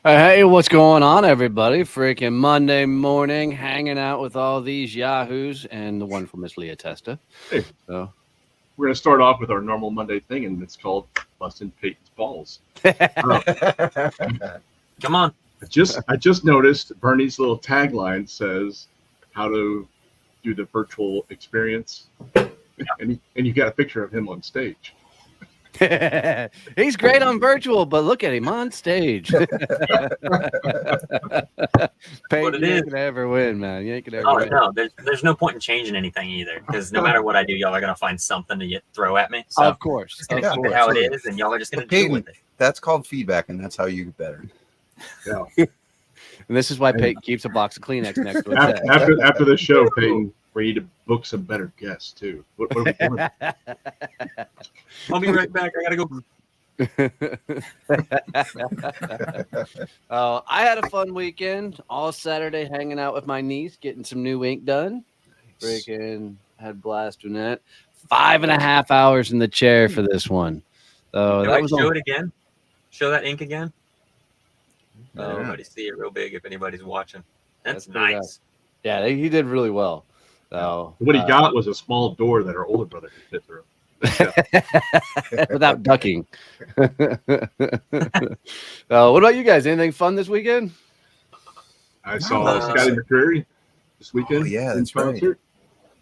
Hey, what's going on, everybody? Freaking Monday morning, hanging out with all these yahoos and the wonderful Miss Leah Testa. Hey, So, we're going to start off with our normal Monday thing, and it's called Busting Peyton's Balls. Come on. I just noticed Bernie's little tagline says how to do the virtual experience, and you got a picture of him on stage. he's great on virtual, but look at him on stage. Peyton, you ain't gonna ever win, man. You ain't gonna ever win. No, there's no point in changing anything either, because no matter what I do, y'all are gonna find something to throw at me. So Of course, just gonna keep it how it is, and y'all are just gonna deal with it. That's called feedback, and that's how you get better. Yeah. And this is why Peyton keeps a box of Kleenex next to his desk. After the show, Peyton, we need to book some better guests too. What are we doing? I'll be right back. I gotta go. I had a fun weekend. All Saturday, hanging out with my niece, getting some new ink done. Freaking had a blast doing that. 5.5 hours in the chair for this one. So Can that I was show it again. Show that ink again. Yeah. Everybody see it real big if anybody's watching. That's pretty nice. Yeah, he did really well. So What he got was a small door that our older brother could fit through. without ducking. What about you guys? Anything fun this weekend? I saw Scotty McCreery this weekend. Oh, yeah, in that's right. concert.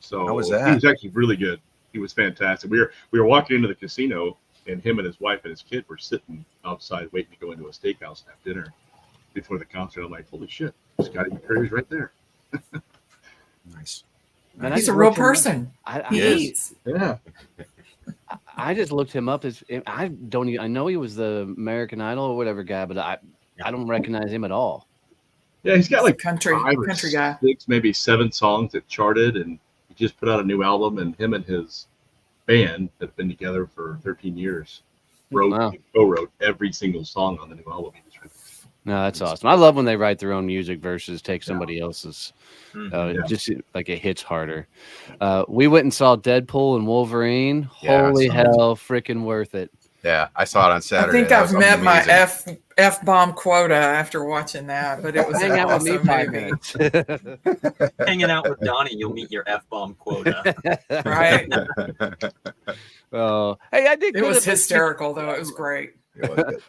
So How was that? He was actually really good. He was fantastic. We were walking into the casino, and him and his wife and his kid were sitting outside waiting to go into a steakhouse and have dinner before the concert. I'm like, holy shit, Scotty McCreery's right there. Nice. Man, He's a real person. He is. Yeah. I just looked him up as I don't even, I know he was the American Idol or whatever guy, but I don't recognize him at all. Yeah, he's got like country guy. 6, maybe 7 songs that charted, and he just put out a new album, and him and his band that have been together for 13 years co-wrote every single song on the new album. No, that's awesome. I love when they write their own music versus take somebody else's. Just like it hits harder. We went and saw Deadpool and Wolverine. Yeah, Holy hell, freaking worth it. Yeah, I saw it on Saturday. I think I've met my F-bomb quota after watching that, but it was Hang out with me 5 minutes. Hanging out with Donnie, you'll meet your F-bomb quota. Right? Hey, I did. It was hysterical, though. It was great.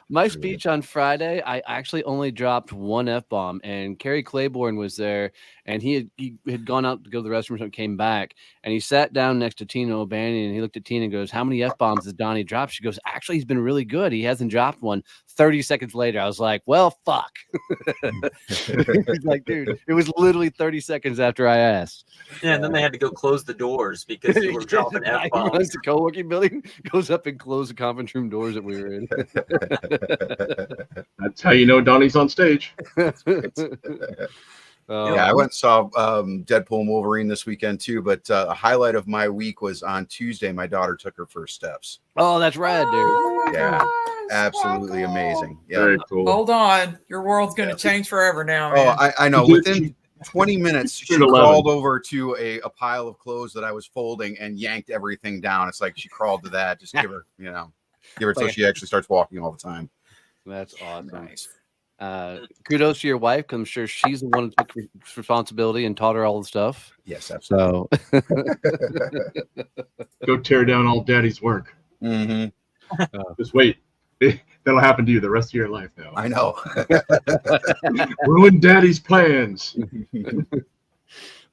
My speech on Friday, I actually only dropped 1 F-bomb, and Kerry Claiborne was there, and he had gone out to go to the restroom and came back, and he sat down next to Tina O'Banion, and he looked at Tina and goes, "How many F-bombs has Donnie dropped?" She goes, "Actually, he's been really good. He hasn't dropped one." 30 seconds later, I was like, well, fuck. He's like, dude, it was literally 30 seconds after I asked. Yeah, and then they had to go close the doors because you were dropping F-bombs. Runs the co-working building, goes up and closes the conference room doors that we were in. That's how you know Donnie's on stage. Yeah, I went and saw Deadpool and Wolverine this weekend too, but a highlight of my week was on Tuesday. My daughter took her first steps. Oh, that's rad, dude. Yeah, absolutely amazing. Yeah, very cool. Hold on, your world's going to change forever now, man. Oh, I know. Within 20 minutes, she crawled over to a pile of clothes that I was folding and yanked everything down. It's like she crawled to that. Just give her, give her until she actually starts walking all the time. That's awesome. Nice. Kudos to your wife, because I'm sure she's the one who took responsibility and taught her all the stuff. Yes, absolutely. So go tear down all daddy's work. Just wait. That'll happen to you the rest of your life now. I know. Ruin daddy's plans.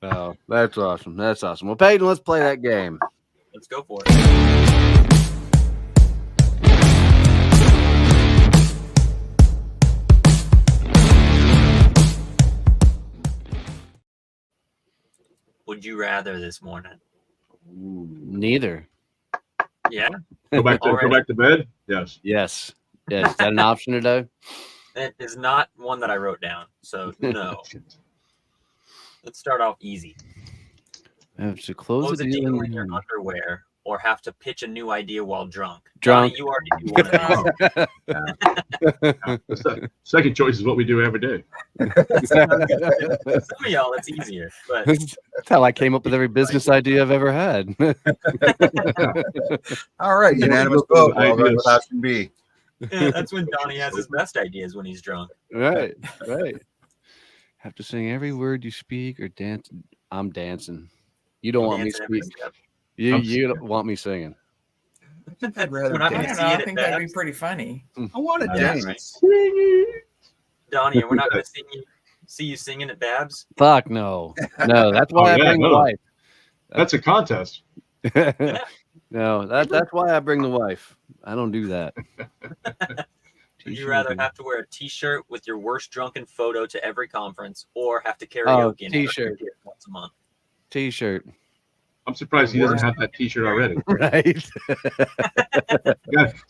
Oh, that's awesome. That's awesome. Well, Peyton, let's play that game. Let's go for it. Would you rather this morning? Neither. Yeah. Go back to bed. Yes. Yes. Is that an option today? It is not one that I wrote down. So no. Let's start off easy. I have to close a the deal deal in your underwear, or have to pitch a new idea while drunk. Drunk. Donnie, you already do one of those. Second choice is what we do every day. Some of y'all, it's easier. But That's how I came up with every business idea I've ever had. All right, unanimous vote. I'll go with option B. Yeah, that's when Donnie has his best ideas when he's drunk. Right. Have to sing every word you speak or dance. I'm dancing. You don't want me Dancing every speak. step. You don't want me singing. I think I'd rather When I'm I gonna don't dance. know. see I it think at that'd be Babs. pretty funny. I want to Yeah, dance. right. Donnie, we're not going to see you singing at Babs. Fuck no. No, that's why Oh, I yeah, bring the no. wife. That's a contest. No, that's why I bring the wife. I don't do that. Would you rather have to wear a T-shirt with your worst drunken photo to every conference, or have to karaoke in T-shirt. once a month? T-shirt. I'm surprised he doesn't have that T-shirt already. Right. He's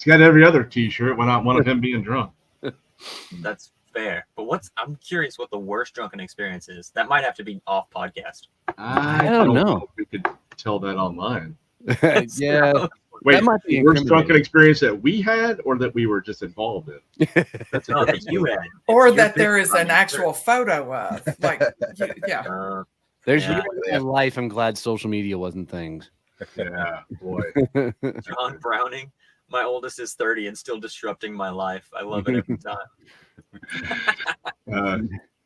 got every other T-shirt without one of him being drunk. That's fair. But I'm curious what the worst drunken experience is. That might have to be off podcast. I don't know. if we could tell that online. Yeah. Wait, That might be the worst drunken incriminating. experience that we had, or that we were just involved in? That's a No, different that you story. had. Or It's your that there big is an drunken actual photo of. Like, yeah. Uh, There's Yeah. years in my life I'm glad social media wasn't things. Yeah, boy. John Browning. My oldest is 30 and still disrupting my life. I love it every time.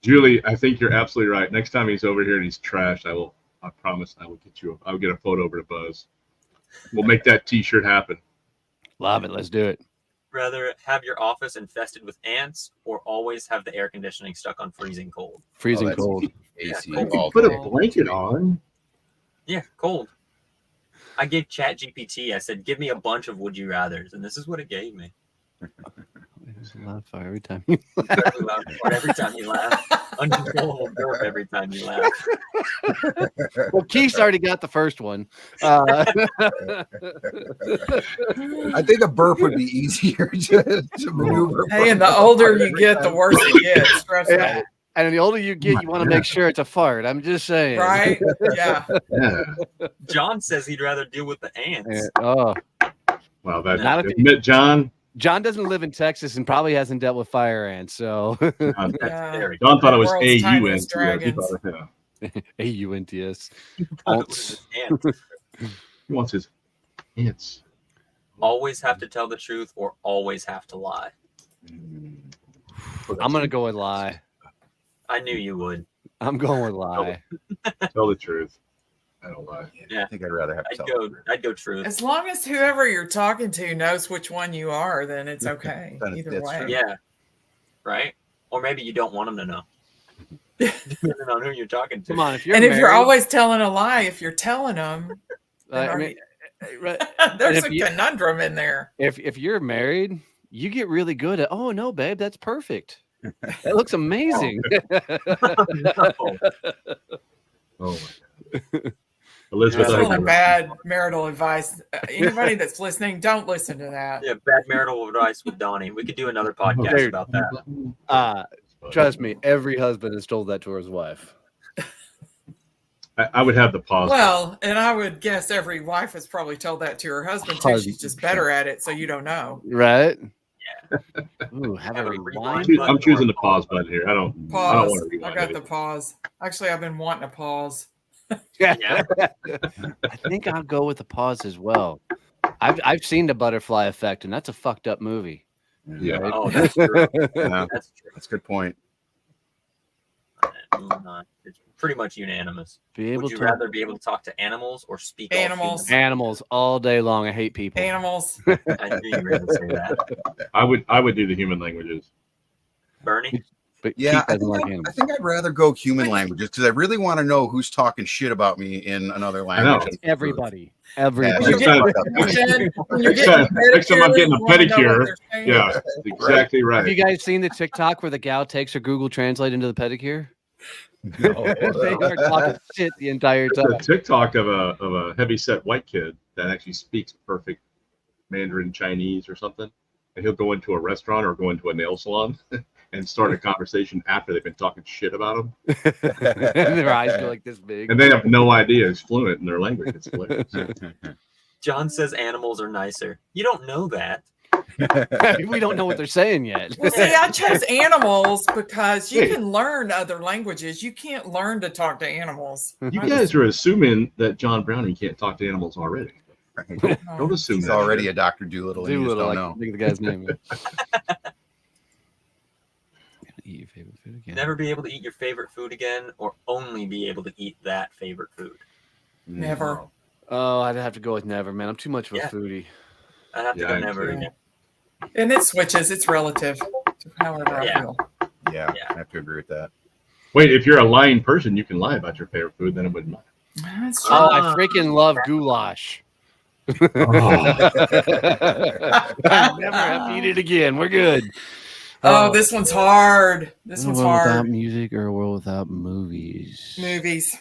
Julie, I think you're absolutely right. Next time he's over here and he's trashed, I promise I will get a photo over to Buzz. We'll make that T-shirt happen. Love it. Let's do it. Rather have your office infested with ants, or always have the air conditioning stuck on freezing cold? Freezing that's cold. AC Yeah, all Put day. a blanket on. Yeah, cold. I gave ChatGPT. I said, "Give me a bunch of would you rather's," and this is what it gave me. There's a lot of fire every time. Incredibly loud fart every time you laugh. Uncontrollable burp every time you laugh. Well, Keith's already got the first one. I think a burp would be easier to maneuver. Hey, and the older you get, the worse it gets. Trust me. Yeah. And the older you get, you want to make sure it's a fart. I'm just saying. Right? Yeah. Yeah. John says he'd rather deal with the ants. Yeah. Oh, Wow, Not that if admit, John. John doesn't live in Texas and probably hasn't dealt with fire ants. So John Yeah. Very thought it was World's AUN. tiniest dragons. AUNTS. Ants. He wants his ants. Always have to tell the truth, or always have to lie. I'm gonna go with lie. I knew you would. I'm going with lie. Tell the truth. I don't lie. I think I'd rather have to tell. I'd go truth. As long as whoever you're talking to knows which one you are, then it's okay. Then Either that's way. true. Yeah. Right? Or maybe you don't want them to know. Depending on who you're talking to. Come on, if you're And if you're married, always telling a lie, if you're telling them, I mean, right, there's if a you- conundrum in there. if you're married, you get really good at. Oh no, babe, that's perfect. That looks amazing. No. Oh my God. Elizabeth, That's Yeah. really bad marital advice. Anybody that's listening, don't listen to that. Yeah, bad marital advice with Donnie. We could do another podcast Dude. about that. Trust me, every husband has told that to his wife. I would have the pause. Well, and I would guess every wife has probably told that to her husband too. She's just better at it, so you don't know. Right? Yeah. Ooh, have a Have a rewind. rewind. I'm choosing the pause button here. I don't Pause. want to I rewind got anything. the pause. Actually, I've been wanting a pause. Yeah. I think I'll go with the pause as well. I've seen the Butterfly Effect, and that's a fucked up movie. Yeah. Oh, that's true. Yeah, That's true. that's a good point. It's pretty much unanimous. Be able Would you to rather be able to talk to animals or speak all Animals. human? animals all day long. I hate people. Animals. I knew you were going to say that. I would do the human languages. Bernie? But Yeah, Keith doesn't like animals. I think I'd rather go human languages because I really want to know who's talking shit about me in another know. language. Everybody. Yeah, Everybody. Next time- When you're Next time- next time I'm getting a you wanna know what pedicure, they're saying. Yeah, that's exactly Have right. you guys seen the TikTok where the gal takes her Google Translate into the pedicure? They are talking shit the entire There's time. a TikTok of a heavy-set white kid that actually speaks perfect Mandarin Chinese or something, and he'll go into a restaurant or go into a nail salon and start a conversation after they've been talking shit about him, And their eyes go like this big. and they have no idea he's fluent in their language. It's hilarious. John says animals are nicer. You don't know that. We don't know what they're saying yet. Well, see, I chose animals because you can learn other languages. You can't learn to talk to animals. You guys are assuming that John Browning can't talk to animals already. Right. Don't assume He's that. already a Dr. Doolittle, and you just don't I know. think the guy's name. Eat your favorite food again. Never be able to eat your favorite food again, or only be able to eat that favorite food. Never. Oh, I'd have to go with never, man. I'm too much of a foodie. I'd have to go never too. again. And it switches. It's relative to however I feel. Yeah, I have to agree with that. Wait, if you're a lying person, you can lie about your favorite food, then it wouldn't matter. That's true. Oh, I freaking love goulash. Oh. I never have to eat it again. We're good. Oh, this one's hard. This A one's world without hard. music or a world without movies? Movies.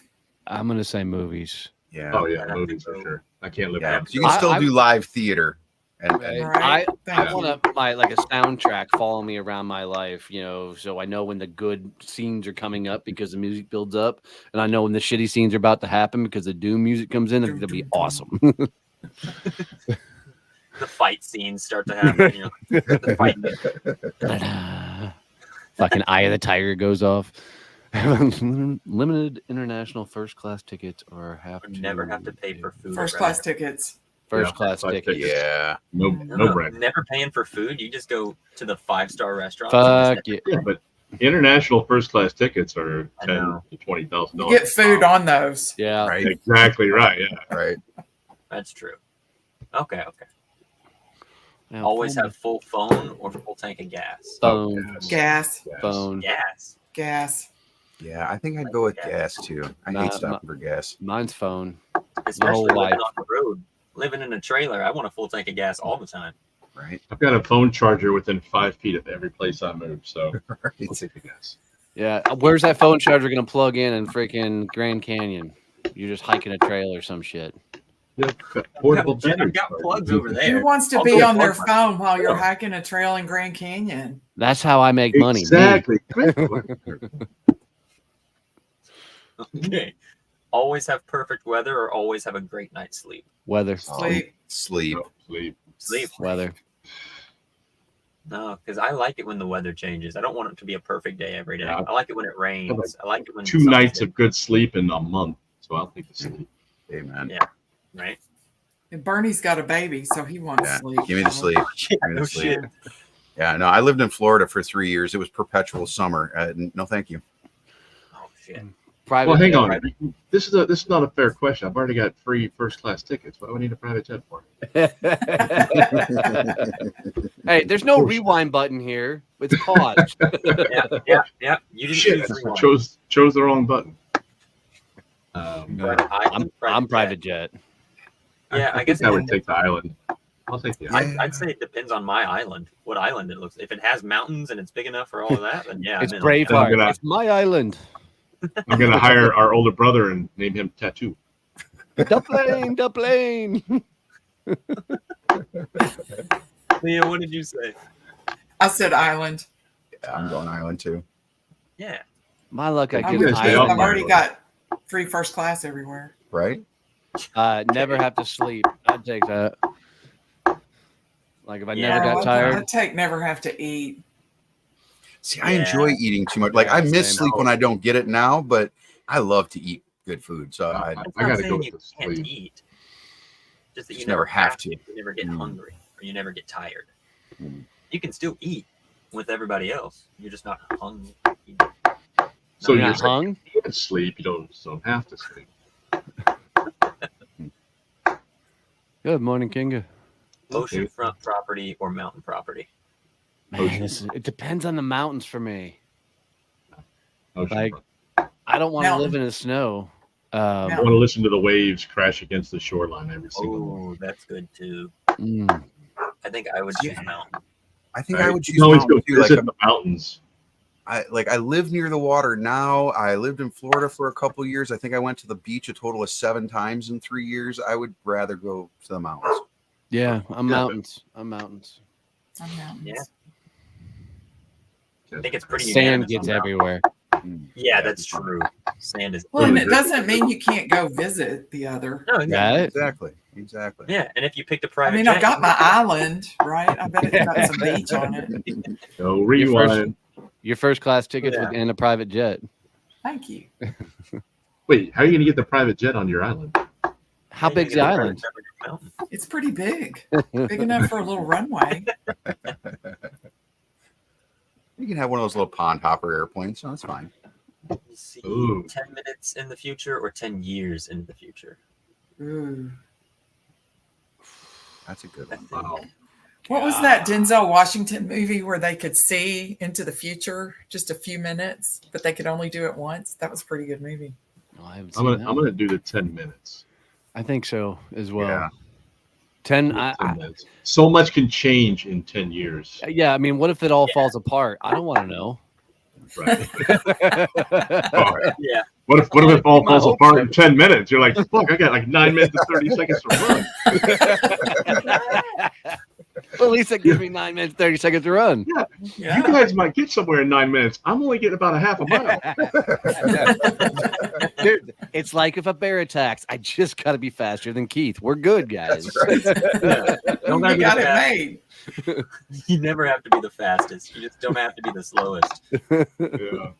I'm gonna say movies. Yeah. Oh yeah, movies for sure. I can't live Yeah. without You can still do live theater. And Right. I want like a soundtrack follow me around my life, so I know when the good scenes are coming up because the music builds up, and I know when the shitty scenes are about to happen because the doom music comes in. I think that'll be awesome. The fight scenes start to happen. The fight. Fucking Eye of the Tiger goes off. Limited international first class tickets or Never have to pay for food. First class tickets. First class tickets. Yeah. No brand. Never paying for food. You just go to the 5-star restaurant. Fuck yeah. Yeah, but international first class tickets are $10,000 to $20,000. You get food on those. Yeah. Right. Exactly right. Yeah. Right. That's true. Okay. Now, Always have full phone or full tank of gas. phone. Gas. Phone. Gas. Gas. Yeah, I think I'd go with gas too. I hate stopping for gas. Mine's phone. Especially life. living on the road. Living in a trailer, I want a full tank of gas all the time. Right. I've got a phone charger within 5 feet of every place I move, so Right. I'll take the gas. Yeah. Where's that phone charger gonna plug in freaking Grand Canyon? You're just hiking a trail or some shit. Yep. Portable I've battery got charger. plugs over there. Who wants to I'll be go on their plug phone while you're hiking a trail in Grand Canyon? That's how I make money. me. Exactly. Okay. Always have perfect weather or always have a great night's sleep. Weather. Sleep. Sleep. No, sleep. Sleep. Weather. No, because I like it when the weather changes. I don't want it to be a perfect day every day. Yeah. I like it when it rains. I like it when 2 the sun's nights out, of good sleep in a month, so I'll take the sleep. Amen. Yeah. right? And Bernie's got a baby, so he wants Yeah. sleep. Give me the sleep. Yeah, Give me no the sleep. shit. Yeah, no, I lived in Florida for 3 years. It was perpetual summer. No, thank you. Oh shit. Private. Well, hang jet. on. This is not a fair question. I've already got free first class tickets. What do I need a private jet for? Hey, there's no rewind button here. It's paused. Yeah. You didn't Shit, choose I rewind. chose the wrong button. But I'm private jet. Yeah, I guess I it would take the island. I'll take the island. I'd say it depends on my island, what island it looks. If it has mountains and it's big enough for all of that, then yeah. It's I'm in. I'm Braveheart. gonna- It's my island. I'm gonna hire our older brother and name him Tattoo. The plane, the plane. Leah, what did you say? I said island. Yeah, I'm going island too. Yeah. My luck, I I'm get with an stay you. off I've island. my already island. got free first class everywhere. Right? Never have to sleep. I'd take that. Like if I Yeah, never got I'd tired. take never have to eat. See, I Yeah. enjoy eating too much. Like I Yeah, miss same. sleep when I don't get it now, but I love to eat good food. So I That's I not gotta saying go with you the can't sleep. eat. Just that you Just never have to. You never get hungry or you never get tired. Mm. You can still eat with everybody else. You're just not hungry. So You're you're not hung? you can sleep. You don't have to sleep. Good morning, Kinga. Oceanfront property or mountain property? Man, it depends on the mountains for me. Ocean Like- front. I don't want to Mountain. live in the snow. I want to listen to the waves crash against the shoreline every single morning. Oh, that's good too. Mm. I think I would choose mountain. I think Right? I would You choose can always mountain go too. Like visit the mountains. I live near the water now. I lived in Florida for a couple years. I think I went to the beach a total of 7 times in 3 years. I would rather go to the mountains. Yeah, I'm Yeah. mountains. I'm mountains. On mountains. Yeah. I think it's pretty Sand unanimous gets on mountain. everywhere. Yeah, that's true. Sand is. Well, and it Really doesn't mean you can't go visit the other. No, yeah. Right? Exactly. Yeah, and if you picked a I private mean, jet, I've got my island, right? I bet it's got some beach on it. No rewind. Your first class tickets Yeah. and a private jet. Thank you. Wait, how are you going to get the private jet on your island? How you big's get the a private island? jet on your mountain. It's pretty big. Big enough for a little runway. You can have one of those little pond hopper airplanes. So that's fine. You see, Ooh. 10 minutes in the future or 10 years in the future? Ooh. That's a good one. Wow. What was that Denzel Washington movie where they could see into the future just a few minutes, but they could only do it once? That was a pretty good movie. No, I haven't I'm seen that. gonna do the 10 minutes. I think so as well. Yeah. 10. 10 minutes. So much can change in 10 years. Yeah, I mean, what if it all falls apart? I don't want to know. Right. Oh, yeah. What if it all falls apart in 10 minutes? You're like, fuck, I got like 9 minutes and 30 seconds to run. Well, at least that gives me 9 minutes, 30 seconds to run. Yeah. You guys might get somewhere in 9 minutes. I'm only getting about a half a mile. Dude, it's like if a bear attacks, I just got to be faster than Keith. We're good, guys. Don't You got it made. You never have to be the fastest. You just don't have to be the slowest. Yeah.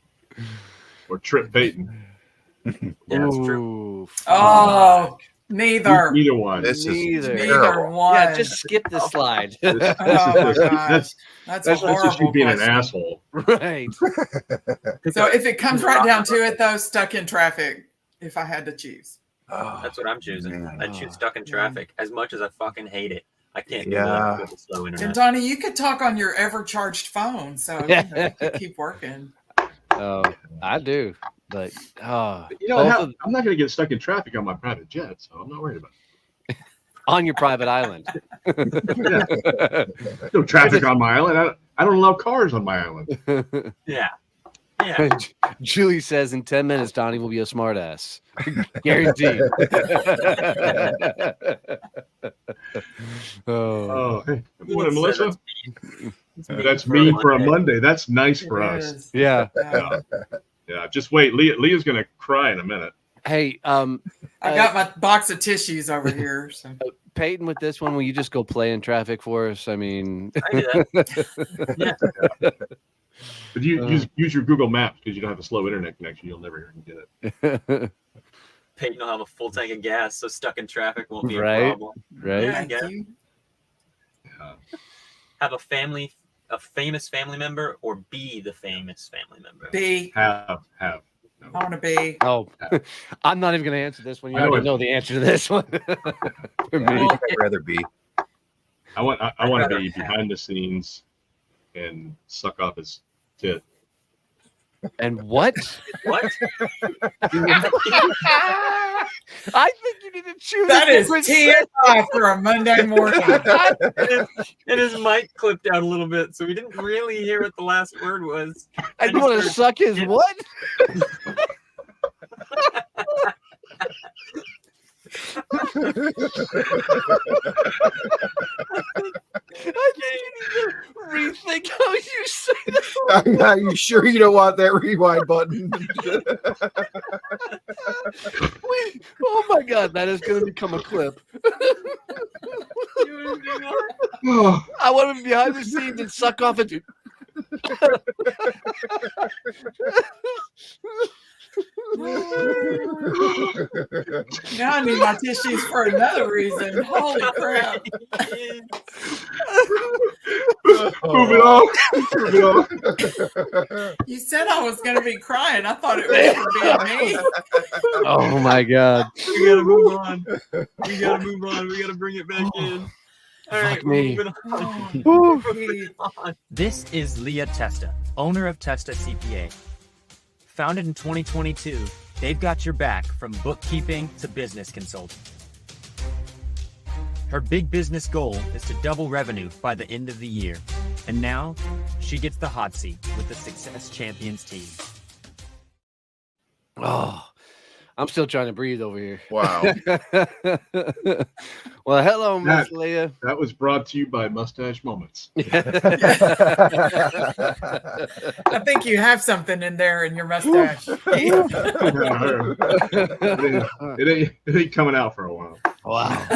Or Trip Payton. Yeah, that's true. Ooh, Oh, neither. Either one. This is Neither terrible. one. Yeah, just skip the slide. Oh my gosh. That's a That's just horrible you being an question. asshole. Right. So if it comes right down to it, though, stuck in traffic, if I had to choose. Oh, That's what I'm choosing. man. I choose stuck in traffic. As much as I fucking hate it, I can't do Yeah. that with a slow And internet. Donnie, you could talk on your ever-charged phone, so you could keep working. Oh, I do. But But you know, I'm not going to get stuck in traffic on my private jet, so I'm not worried about on your private island. it. No traffic on my island. I don't allow cars on my island. Yeah. Yeah. Julie says in 10 minutes, Donnie will be a smartass. Guaranteed. Oh. Oh, hey. Good morning, Let's say Melissa. That's That's me for a Monday. That's nice for It us. is. Yeah. Yeah. Yeah, just wait. Leah's going to cry in a minute. Hey, I got my box of tissues over here. So. Peyton, with this one, will you just go play in traffic for us? I mean, I do that. Yeah. But you use your Google Maps because you don't have a slow internet connection. You'll never get it. Peyton will have a full tank of gas, so stuck in traffic won't be Right. a problem. right? Yeah. Thank Yeah. you. Yeah. Have a famous family member, or be the famous family member. B. Have. I want to be. Oh, I'm not even going to answer this one. You I know already it. know the answer to this one. For me. Well, I'd rather be. I want to rather be have. behind the scenes and suck off his tit. And what? What? I think you need to choose. That a is different TMI for a Monday morning. And his mic clipped out a little bit, so we didn't really hear what the last word was. I just want to heard- suck his what? I think you need to rethink how you say that. Are you sure you don't want that rewind button? Wait, oh my god, that is going to become a clip. Oh, I want to be behind the scenes and suck off it. Now I need my tissues for another reason. Holy crap. move it on. Move it on. You said I was going to be crying. I thought it was for being me. Oh my god. We gotta move on. We gotta move on. We gotta bring it back in. All right, Fuck we're me. moving on. Oh, We're moving on. This is Leah Testa, owner of Testa CPA. Founded in 2022, they've got your back from bookkeeping to business consulting. Her big business goal is to double revenue by the end of the year. And now, she gets the hot seat with the Success Champions team. Oh, I'm still trying to breathe over here. Wow. Well, hello, Miss That- Leah. That was brought to you by Mustache Moments. I think you have something in there in your mustache. It ain't coming out for a while. Wow.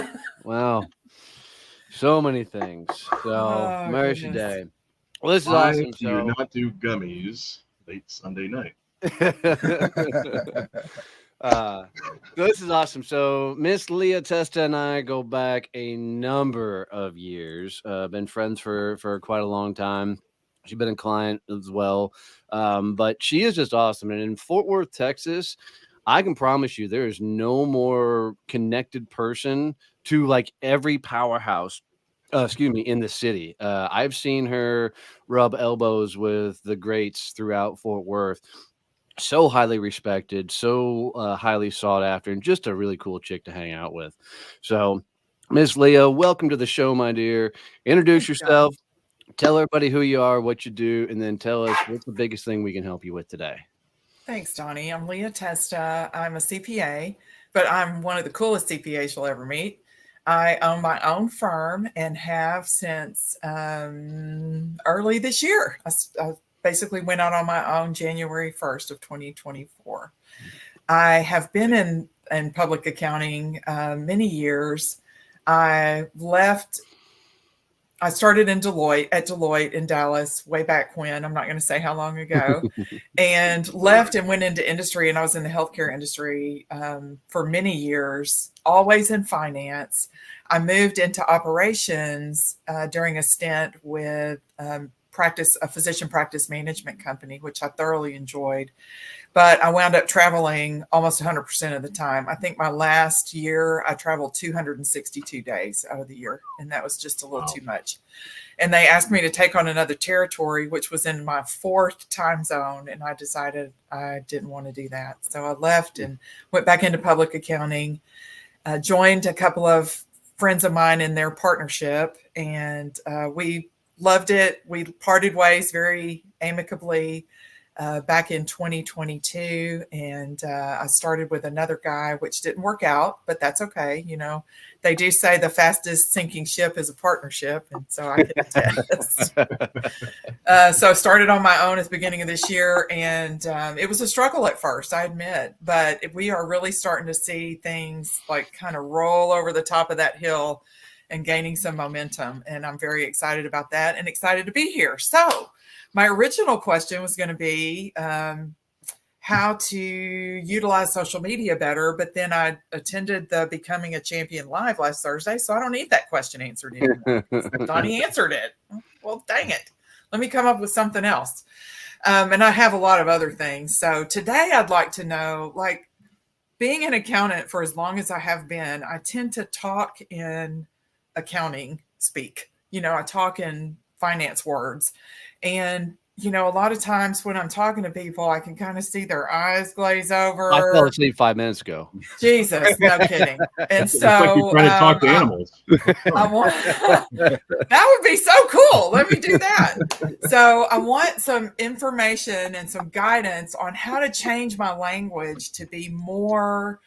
Wow. So many things. So, Oh, Mercy goodness. Day. Well, this is Why awesome. do you So, not do gummies late Sunday night? So this is awesome. So Miss Leah Testa and I go back a number of years. Been friends for quite a long time. She's been a client as well. But she is just awesome. And in Fort Worth, Texas, I can promise you there is no more connected person to like every powerhouse. In the city. I've seen her rub elbows with the greats throughout Fort Worth. So highly respected, so highly sought after, and just a really cool chick to hang out with. So, Miss Leah, welcome to the show, my dear. Introduce Thanks, John. yourself, tell everybody who you are, what you do, and then tell us what's the biggest thing we can help you with today. Thanks, Donnie. I'm Leah Testa. I'm a CPA, but I'm one of the coolest CPAs you'll ever meet. I own my own firm and have since early this year. I basically went out on my own January 1st of 2024. I have been in public accounting many years. I started at Deloitte in Dallas way back when. I'm not going to say how long ago, and left and went into industry. And I was in the healthcare industry for many years, always in finance. I moved into operations during a stint with a physician practice management company, which I thoroughly enjoyed. But I wound up traveling almost 100% of the time. I think my last year I traveled 262 days out of the year, and that was just a little too much. And they asked me to take on another territory, which was in my 4th time zone, and I decided I didn't want to do that. So I left and went back into public accounting, joined a couple of friends of mine in their partnership, and we loved it. We parted ways very amicably back in 2022. And I started with another guy, which didn't work out, but that's okay. You know, they do say the fastest sinking ship is a partnership. And so I can attest. So I started on my own at the beginning of this year. And it was a struggle at first, I admit. But we are really starting to see things like kind of roll over the top of that hill and gaining some momentum. And I'm very excited about that and excited to be here. So my original question was going to be how to utilize social media better, but then I attended the Becoming a Champion Live last Thursday, so I don't need that question answered anymore. I thought he answered it. Well, dang it. Let me come up with something else. And I have a lot of other things. So today I'd like to know, like, being an accountant for as long as I have been, I tend to talk in accounting speak. You know, I talk in finance words. And, you know, a lot of times when I'm talking to people, I can kind of see their eyes glaze over. I fell asleep 5 minutes ago. Jesus, no kidding. And It's so like you're trying to talk to animals. That would be so cool. Let me do that. So I want some information and some guidance on how to change my language to be more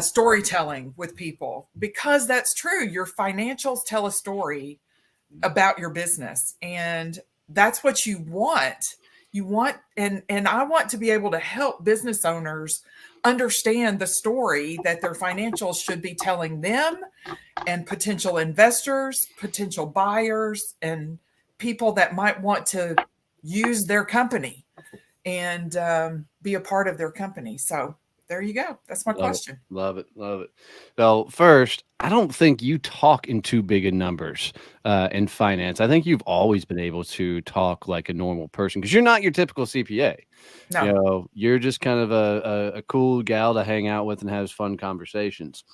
storytelling with people, because that's true. Your financials tell a story about your business, and that's what you want. And I want to be able to help business owners understand the story that their financials should be telling them, and potential investors, potential buyers, and people that might want to use their company and be a part of their company. So there you go. That's my question. Love it. So first, I don't think you talk in too big of numbers in finance. I think you've always been able to talk like a normal person, because you're not your typical CPA. No. You know, you're just kind of a cool gal to hang out with and have fun conversations.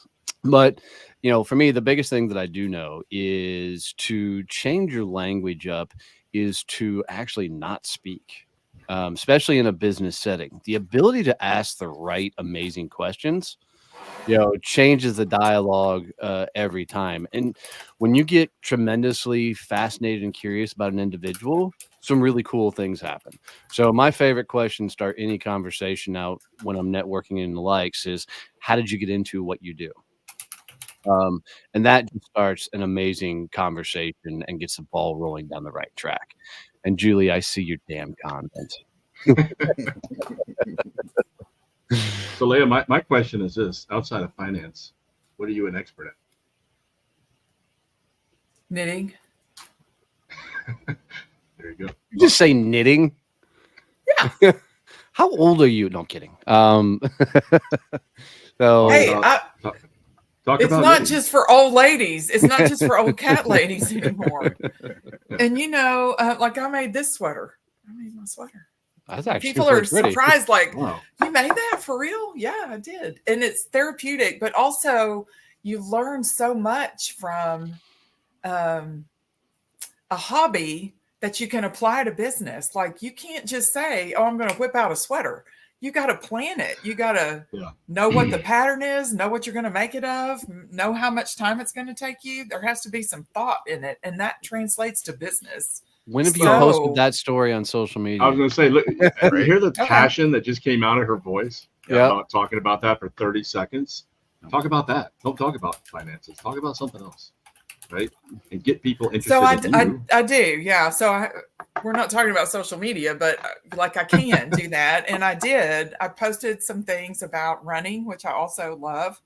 But, you know, for me, the biggest thing that I do know is to change your language up is to actually not speak. Especially in a business setting, the ability to ask the right amazing questions, you know, changes the dialogue every time. And when you get tremendously fascinated and curious about an individual, some really cool things happen. So my favorite question to start any conversation out when I'm networking and the likes is, how did you get into what you do? And that just starts an amazing conversation and gets the ball rolling down the right track. And Julie, I see your damn comment. So, Leah, my question is this: outside of finance, what are you an expert at? Knitting. There you go. You just say knitting. Yeah. How old are you? No, I'm kidding. So Hey, Talk it's about not age. just for old ladies. It's not just for old cat ladies anymore. And like I made this sweater. I made my sweater. that's actually People are really pretty. surprised, like, Wow. you made that for real? Yeah, I did. And it's therapeutic, but also you learn so much from a hobby that you can apply to business. Like, you can't just say, oh, I'm going to whip out a sweater. You got to plan it. You got to know what the pattern is, know what you're going to make it of, know how much time it's going to take you. There has to be some thought in it. And that translates to business. When have you posted that story on social media? I was going to say, look, you hear the passion that just came out of her voice about talking about that for 30 seconds. Talk about that. Don't talk about finances. Talk about something else, right? And get people interested. So I do, yeah. So we're not talking about social media, but like I can do that, and I did. I posted some things about running, which I also love,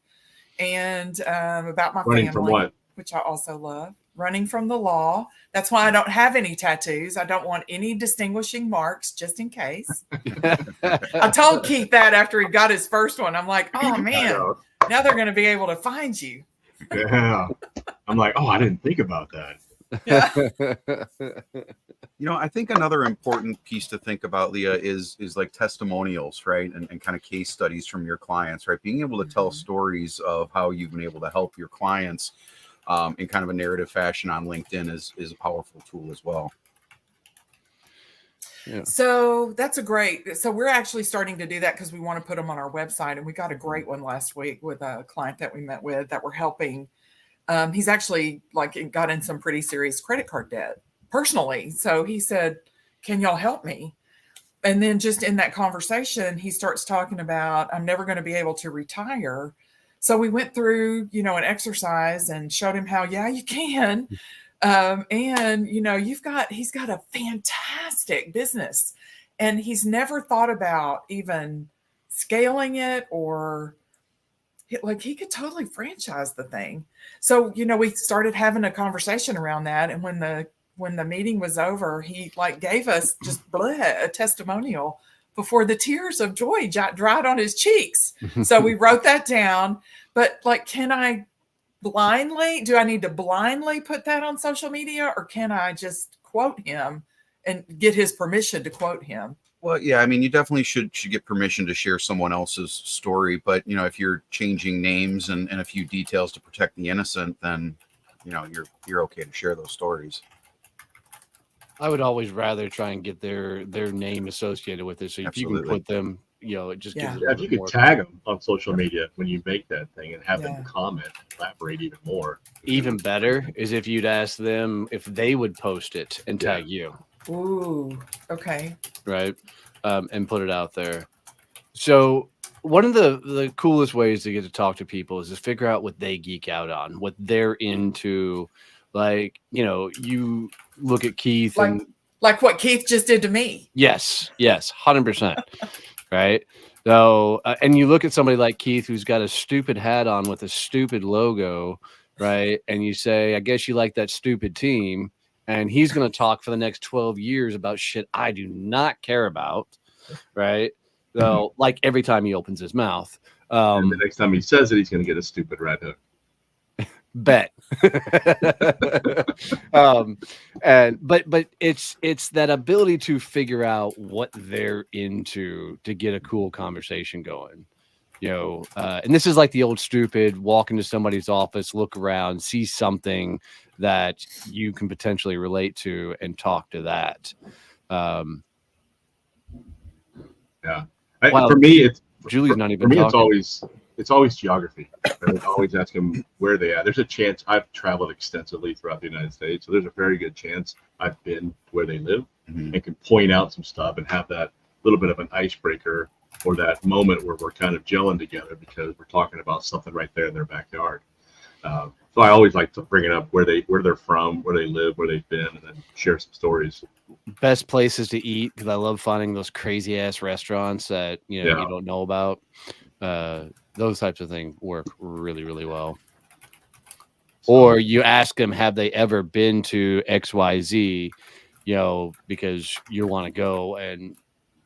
and about my running family, from what? which I also love. Running from the law. That's why I don't have any tattoos. I don't want any distinguishing marks, just in case. I told Keith that after he got his first one. I'm like, oh man, now they're going to be able to find you. Yeah. I'm like, oh, I didn't think about that. Yeah. I think another important piece to think about, Leah, is like testimonials, right? And kind of case studies from your clients, right? Being able to tell stories of how you've been able to help your clients in kind of a narrative fashion on LinkedIn is a powerful tool as well. Yeah. So that's so we're actually starting to do that because we want to put them on our website. And we got a great one last week with a client that we met with that we're helping. He's actually got in some pretty serious credit card debt personally. So he said, can y'all help me? And then just in that conversation, he starts talking about, I'm never going to be able to retire. So we went through, an exercise and showed him how, yeah, you can. And he's got a fantastic business, and he's never thought about even scaling it, or he could totally franchise the thing. So, we started having a conversation around that. And when the meeting was over, he gave us just a testimonial before the tears of joy dried on his cheeks. So we wrote that down. But do I need to blindly put that on social media, or can I just quote him and get his permission to quote him? Well, yeah, I mean, you definitely should get permission to share someone else's story. But, if you're changing names and a few details to protect the innocent, then, you're okay to share those stories. I would always rather try and get their name associated with it. So if you can put them, it just gives it if you could tag them on social media when you make that thing and have them comment, elaborate even more. Even better is if you'd ask them if they would post it and tag you. Ooh, okay. Right. And put it out there. So one of the coolest ways to get to talk to people is to figure out what they geek out on, what they're into. You look at Keith like what Keith just did to me. Yes, 100%. Right. So, and you look at somebody like Keith, who's got a stupid hat on with a stupid logo, right? And you say, I guess you like that stupid team. And he's going to talk for the next 12 years about shit I do not care about, right? So, every time he opens his mouth. And the next time he says it, he's going to get a stupid red hook. Bet. But it's that ability to figure out what they're into to get a cool conversation going. And this is like the old stupid walk into somebody's office, look around, see something that you can potentially relate to and talk to that. For me, Julie's not even for me, talking. It's always geography. I would always ask them where they are. There's a chance I've traveled extensively throughout the United States, so there's a very good chance I've been where they live and can point out some stuff and have that little bit of an icebreaker or that moment where we're kind of gelling together because we're talking about something right there in their backyard. So I always like to bring it up where they're from, where they live, where they've been, and then share some stories. Best places to eat, because I love finding those crazy ass restaurants that you don't know about. Those types of things work really, really well. Or you ask them, have they ever been to XYZ, because you want to go and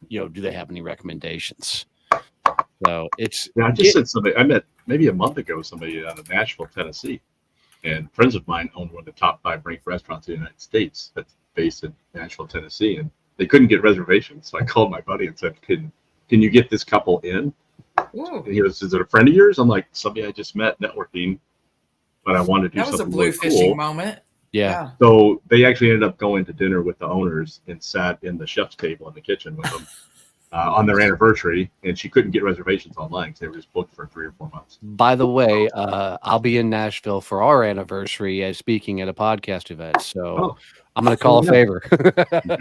do they have any recommendations? So it's I just said somebody I met maybe a month ago, somebody out of Nashville, Tennessee, and friends of mine owned one of the top 5 ranked restaurants in the United States that's based in Nashville, Tennessee, and they couldn't get reservations. So I called my buddy and said, "Can you get this couple in?" Ooh, And he goes, "Is it a friend of yours?" I'm like, "Somebody I just met networking, but I wanted to do that was a something blue really fishing cool." moment. yeah. So they actually ended up going to dinner with the owners and sat in the chef's table in the kitchen with them on their anniversary. And she couldn't get reservations online because they were just booked for 3 or 4 months. By the way, I'll be in Nashville for our anniversary as speaking at a podcast event. So I'm going to call a favor.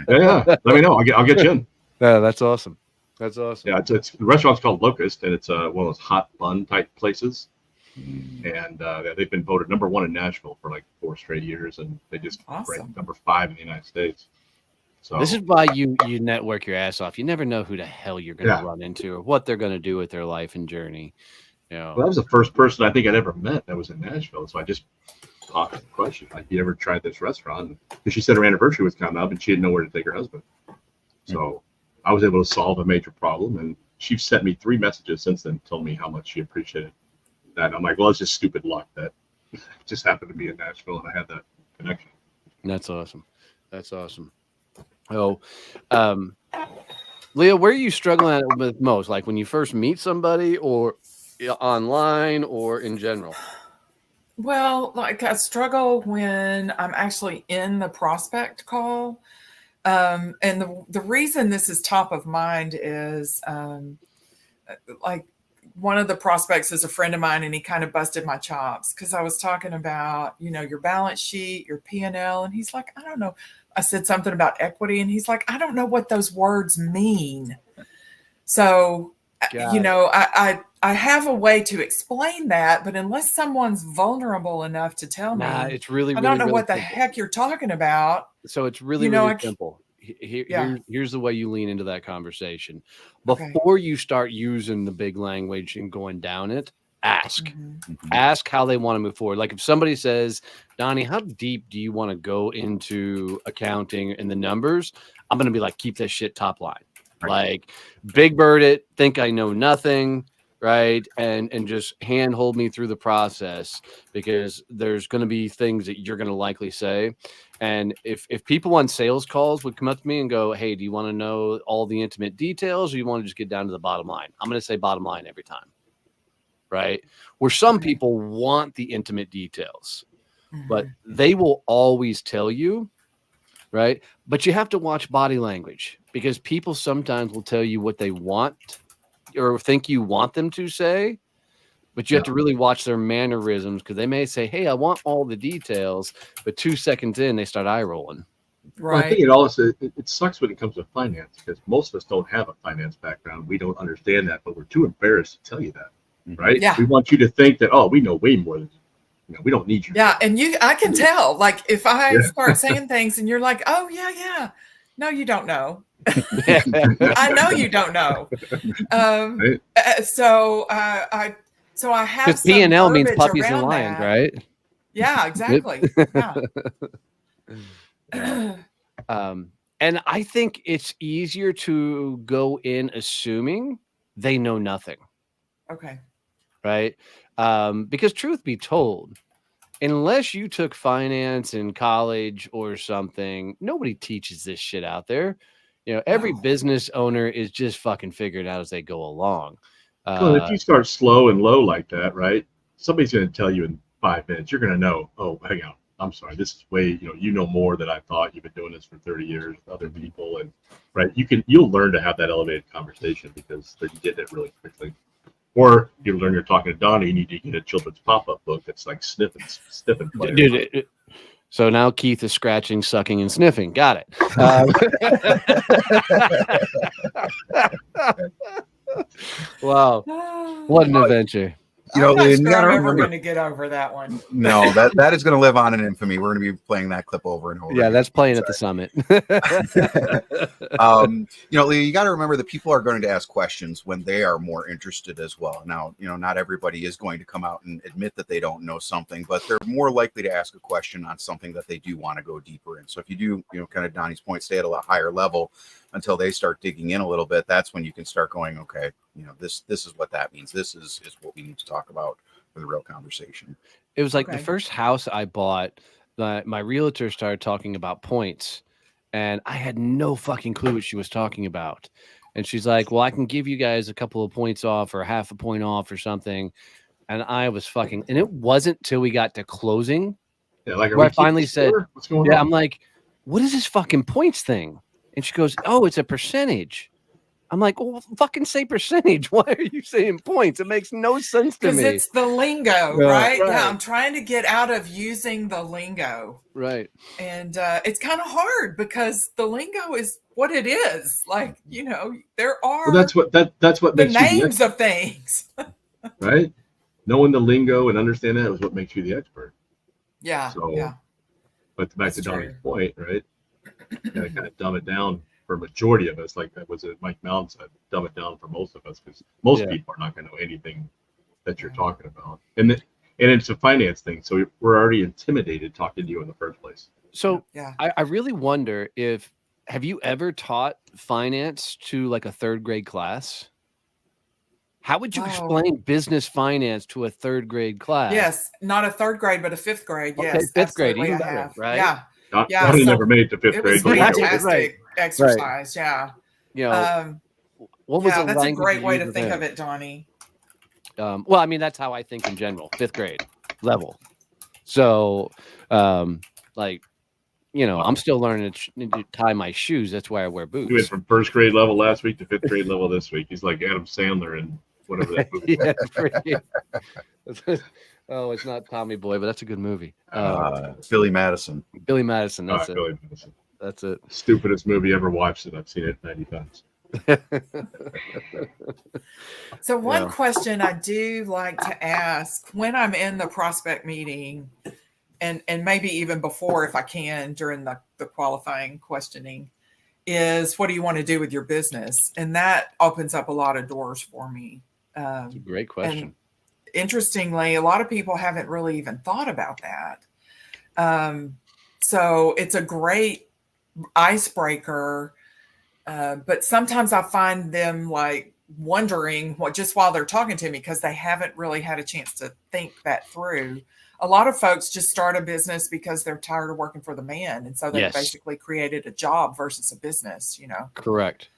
Yeah. Let me know. I'll get you in. Yeah, that's awesome. That's awesome. Yeah, it's the restaurant's called Locust, and it's one of those hot bun type places. And they've been voted number 1 in Nashville for like 4 straight years, and they just ranked number 5 in the United States. So this is why you network your ass off. You never know who the hell you're going to run into or what they're going to do with their life and journey. Well, that was the first person I think I'd ever met that was in Nashville. So I just asked the question, like, "You ever tried this restaurant?" Because she said her anniversary was coming up and she didn't know where to take her husband. So I was able to solve a major problem, and she's sent me 3 messages since then, told me how much she appreciated that. I'm like, well, it's just stupid luck that it just happened to be in Nashville and I had that connection. That's awesome. That's awesome. Oh, Leah, where are you struggling with most? Like when you first meet somebody, or online, or in general? Well, like I struggle when I'm actually in the prospect call. And the reason this is top of mind is like one of the prospects is a friend of mine, and he kind of busted my chops because I was talking about, your balance sheet, your P&L. And he's like, I don't know. I said something about equity, and he's like, I don't know what those words mean. So, I have a way to explain that, but unless someone's vulnerable enough to tell me, it's really, I don't know really what the simple. heck you're talking about. So it's really, really simple. Here's the way you lean into that conversation. Before you start using the big language and going down it, ask. Ask how they want to move forward. Like if somebody says, Donnie, how deep do you want to go into accounting and the numbers? I'm going to be like, keep that shit top line. Right. Like big bird it, think I know nothing, right? And just handhold me through the process, because there's going to be things that you're going to likely say. And if people on sales calls would come up to me and go, hey, do you want to know all the intimate details, or you want to just get down to the bottom line? I'm going to say bottom line every time, right? Where some people want the intimate details, but they will always tell you, right? But you have to watch body language, because people sometimes will tell you what they want or think you want them to say, but you have to really watch their mannerisms, because they may say, hey, I want all the details, but 2 seconds in, they start eye rolling. Right. Well, I think it also it sucks when it comes to finance, because most of us don't have a finance background. We don't understand that, but we're too embarrassed to tell you that, right? Yeah. We want you to think that, oh, we know way more than we don't need you. Yeah, and I can tell, like if I start saying things and you're like, oh yeah. No, you don't know. I know you don't know. Right? So I have, because P&L means puppies and lions, right? Yeah, exactly. Yeah. And I think it's easier to go in assuming they know nothing. Okay. Right? Because truth be told, unless you took finance in college or something, nobody teaches this shit out there. Every business owner is just fucking figuring out as they go along. Well, if you start slow and low like that, right? Somebody's going to tell you in 5 minutes. You're going to know, oh, hang on. I'm sorry. This is way, you know more than I thought. You've been doing this for 30 years with other people. And right, you'll learn to have that elevated conversation, because then you get it really quickly. Or you learn you're talking to Donnie, you need to get a children's pop-up book that's like sniffing. Dude, so now Keith is scratching, sucking, and sniffing. Got it. Wow. What an adventure. You know, I'm not Leah, you sure gotta I'm ever remember. going to get over that one. No, that is going to live on in infamy. We're going to be playing that clip over and over. Yeah, again. that's playing at the summit. You know, Leah, you got to remember that people are going to ask questions when they are more interested as well. Now, you know, not everybody is going to come out and admit that they don't know something, but they're more likely to ask a question on something that they do want to go deeper in. So if you do, you know, kind of Donnie's point, stay at a higher level until they start digging in a little bit, that's when you can start going, okay, you know, this is what that means. This is what we need to talk about for the real conversation. It was like the Okay. first house I bought, my realtor started talking about points, and I had no fucking clue what she was talking about. And she's like, well, I can give you guys a couple of points off or half a point off or something. And I was fucking, and it wasn't till we got to closing Yeah, like, are where we I finally keeping said, score? What's going yeah, on? I'm like, what is this fucking points thing? And she goes, oh, it's a percentage. I'm like, well, fucking say percentage. Why are you saying points? It makes no sense to Because me. it's the lingo, Yeah, right? right. Yeah, I'm trying to get out of using the lingo. Right. And it's kind of hard because the lingo is what it is. Like, you know, there are Well, that's what the makes you the names of things. expert, right? Knowing the lingo and understanding that is what makes you the expert. Yeah. So, Yeah. but back That's to Donnie's true. point, right? You gotta kind of dumb it down for a majority of us. Like that was it, Mike Mountain said, dumb it down for most of us because most Yeah. people are not going to know anything that you're talking about. And it's a finance thing, so we're already intimidated talking to you in the first place. So Yeah. I really wonder if, have you ever taught finance to like a third grade class? How would you Oh. explain business finance to a third grade class? Yes. Not a third grade, but a fifth grade. Okay, Yes. fifth grade, absolutely, even I better, have. right? Yeah. Yeah, Donnie so never made it to fifth It grade. was but we know it. fantastic Right. exercise. Yeah. You know, what was Yeah, the that's a language great you way used to with think him? of it, Donnie. Well, I mean, that's how I think in general, fifth grade level. So, like, you know, I'm still learning to tie my shoes. That's why I wear He went boots. from first grade level last week to fifth grade level this week. He's like Adam Sandler and whatever that movie. Yeah, freaking. Oh, it's not Tommy Boy, but that's a good movie. Billy Madison. Billy Madison. That's it. Billy Madison. That's it. Stupidest movie ever watched, and I've seen it 90 times. So one Yeah. question I do like to ask when I'm in the prospect meeting, and maybe even before if I can during the qualifying questioning, is what do you want to do with your business? And that opens up a lot of doors for me. It's a great question. Interestingly, a lot of people haven't really even thought about that. So it's a great icebreaker. But sometimes I find them like wondering what just while they're talking to me because they haven't really had a chance to think that through. A lot of folks just start a business because they're tired of working for the man. And so they Yes. basically created a job versus a business, you know? Correct.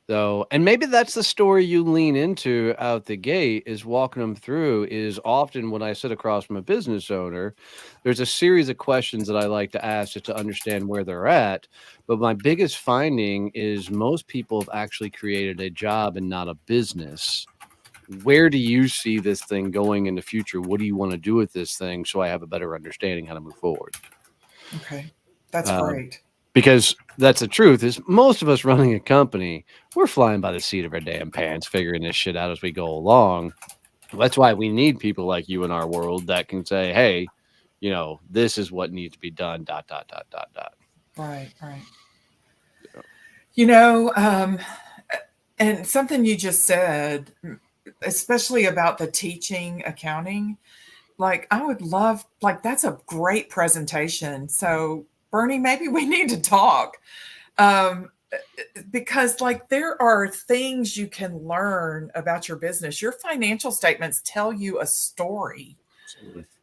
So, and maybe that's the story you lean into out the gate is walking them through is often when I sit across from a business owner, there's a series of questions that I like to ask just to understand where they're at. But my biggest finding is most people have actually created a job and not a business. Where do you see this thing going in the future? What do you want to do with this thing? So I have a better understanding how to move forward. Okay. That's great. Because that's the truth is most of us running a company, we're flying by the seat of our damn pants, figuring this shit out as we go along. That's why we need people like you in our world that can say, hey, you know, this is what needs to be done, ... Right. You know, and something you just said, especially about the teaching accounting, like I would love, like that's a great presentation. So Bernie, maybe we need to talk because like there are things you can learn about your business. Your financial statements tell you a story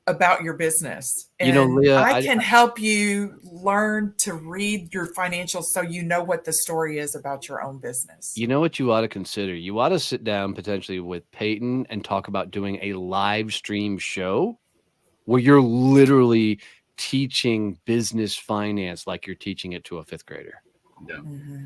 about your business. And You know, Leah, I can help you learn to read your financials so you know what the story is about your own business. You know what you ought to consider? You ought to sit down potentially with Peyton and talk about doing a live stream show where you're literally teaching business finance like you're teaching it to a fifth grader. Yeah.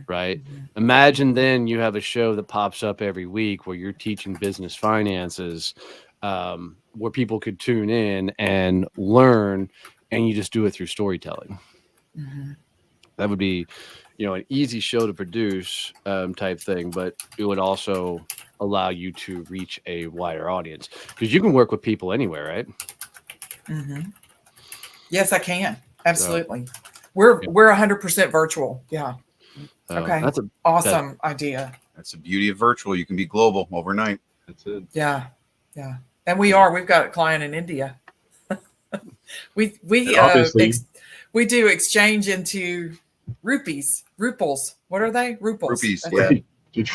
Right. Imagine then you have a show that pops up every week where you're teaching business finances, where people could tune in and learn, and you just do it through storytelling. That would be, an easy show to produce type thing, but it would also allow you to reach a wider audience because you can work with people anywhere, right? Mm-hmm. Yes, I can. Absolutely. We're 100% virtual. Yeah. Okay. That's awesome idea. That's the beauty of virtual. You can be global overnight. That's it. Yeah. Yeah. And we are. We've got a client in India. we do exchange into ruples. What are they? Rupees. Okay. Yeah.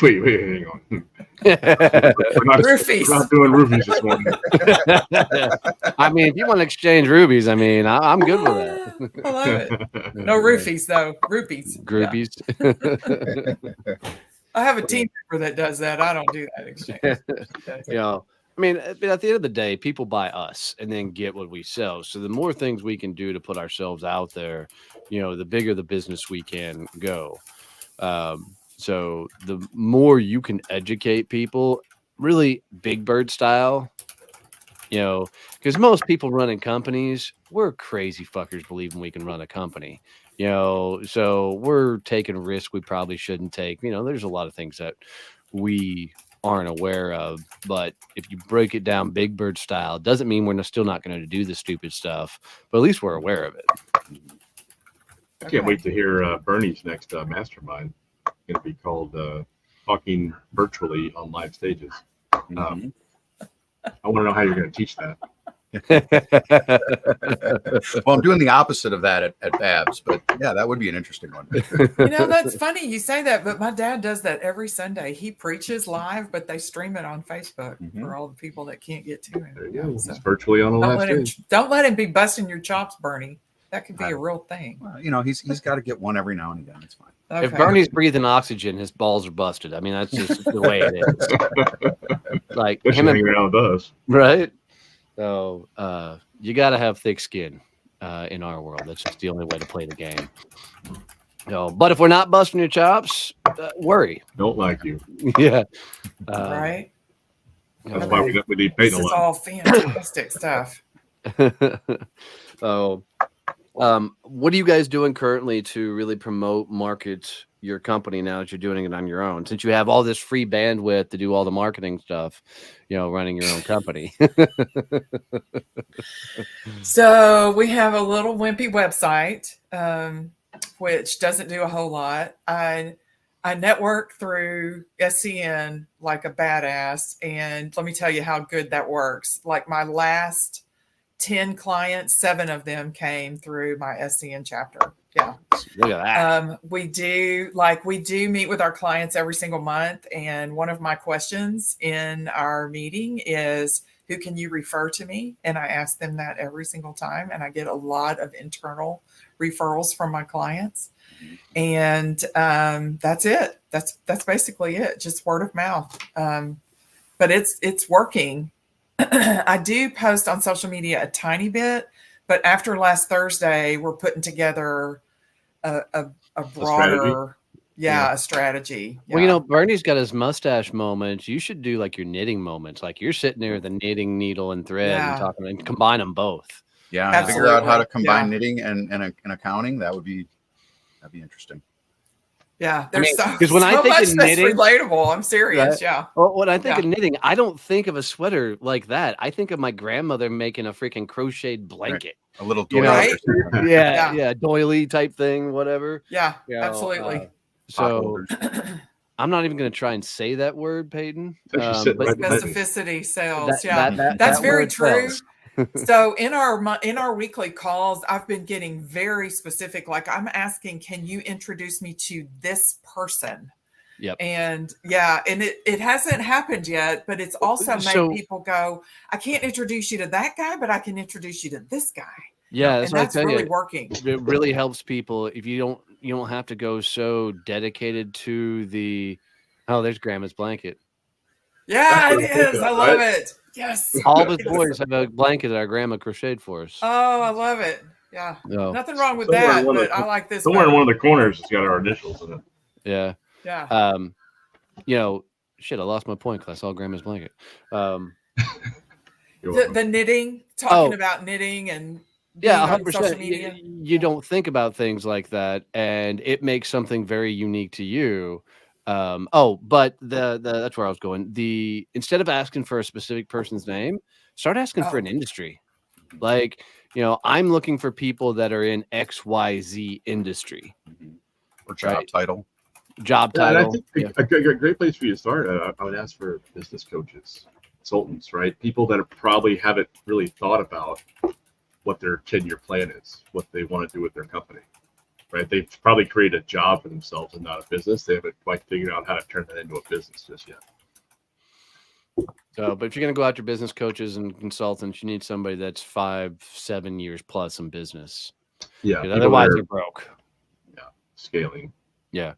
Wait, hang on. We're not doing rupees this morning. I mean, if you want to exchange rubies, I mean, I'm good with that. I love it. No roofies though. Rupees. Groupies. Yeah. I have a team member that does that. I don't do that exchange. I mean, at the end of the day, people buy us and then get what we sell. So the more things we can do to put ourselves out there, the bigger the business we can go. So the more you can educate people, really big bird style, because most people running companies, we're crazy fuckers believing we can run a company, so we're taking risks we probably shouldn't take. There's a lot of things that we aren't aware of, but if you break it down big bird style, doesn't mean we're still not going to do the stupid stuff, but at least we're aware of it. I can't wait to hear Bernie's next mastermind. Going to be called Talking Virtually on Live Stages. I want to know how you're going to teach that. Well, I'm doing the opposite of that at Babs, but yeah, that would be an interesting one. That's funny you say that, but my dad does that every Sunday. He preaches live, but they stream it on Facebook for all the people that can't get to him. There you go. So it's virtually on a live stage. Don't let him be busting your chops, Bernie. That could be a real thing. Well, he's got to get one every now and again. It's fine. Okay. If Bernie's breathing oxygen, his balls are busted. I mean, that's just the way it is. Like him hanging around with us, right? So you got to have thick skin in our world. That's just the only way to play the game. But if we're not busting your chops, worry. Don't like you. Yeah. Right. That's why we need Peyton. This is all fantastic stuff. So, what are you guys doing currently to really promote, market your company now that you're doing it on your own? Since you have all this free bandwidth to do all the marketing stuff, running your own company. So we have a little wimpy website, which doesn't do a whole lot. I network through SCN like a badass, and let me tell you how good that works. Like my last 10 clients, 7 of them came through my SCN chapter. Yeah. Look at that. We do meet with our clients every single month. And one of my questions in our meeting is, who can you refer to me? And I ask them that every single time. And I get a lot of internal referrals from my clients. And that's it. That's basically it. Just word of mouth. But it's working. I do post on social media a tiny bit, but after last Thursday, we're putting together a broader, a strategy. Yeah. Well, Bernie's got his mustache moments. You should do like your knitting moments. Like you're sitting there with a knitting needle and thread and talking and combine them both. Yeah. Absolutely. Figure out how to combine knitting and accounting. That'd be interesting. Yeah, there's because when I think much of that's knitting, relatable. I'm serious. Right? Yeah. Well, when I think of knitting, I don't think of a sweater like that. I think of my grandmother making a freaking crocheted blanket, right. A little doily, right? yeah, doily type thing, whatever. Yeah, absolutely. So I'm not even going to try and say that word, Peyton. But specificity sells. That's that very true. Sells. So in our weekly calls, I've been getting very specific. Like I'm asking, can you introduce me to this person? Yep. And it hasn't happened yet, but it's also made people go, I can't introduce you to that guy, but I can introduce you to this guy. Yeah, and that's really working. It really helps people if you don't have to go so dedicated to the. Oh, there's Grandma's blanket. Yeah, it is. I love it. Yes. All the boys have a blanket that our grandma crocheted for us. Oh, I love it. Yeah. No. Nothing wrong with that, but I like this. Somewhere in one of the corners, it's got our initials in it. Yeah. Yeah. Shit, I lost my point because I saw Grandma's blanket. The knitting, talking about knitting and Yeah, being on social 100%. media. You don't think about things like that, and it makes something very unique to you. But the that's where I was going. The instead of asking for a specific person's name, start asking for Oh, an industry. Like, I'm looking for people that are in XYZ industry, Or job right? title. Job Yeah, and I title. think Yeah. a great place for you to start, I would ask for business coaches, consultants, right? People that probably haven't really thought about what their 10-year plan is, what they want to do with their company, right? They've probably created a job for themselves and not a business. They haven't quite figured out how to turn that into a business just yet. So, but if you're going to go after business coaches and consultants, you need somebody that's 5-7 years plus in business. Yeah, Because people otherwise that are, you're broke. scaling. Yeah.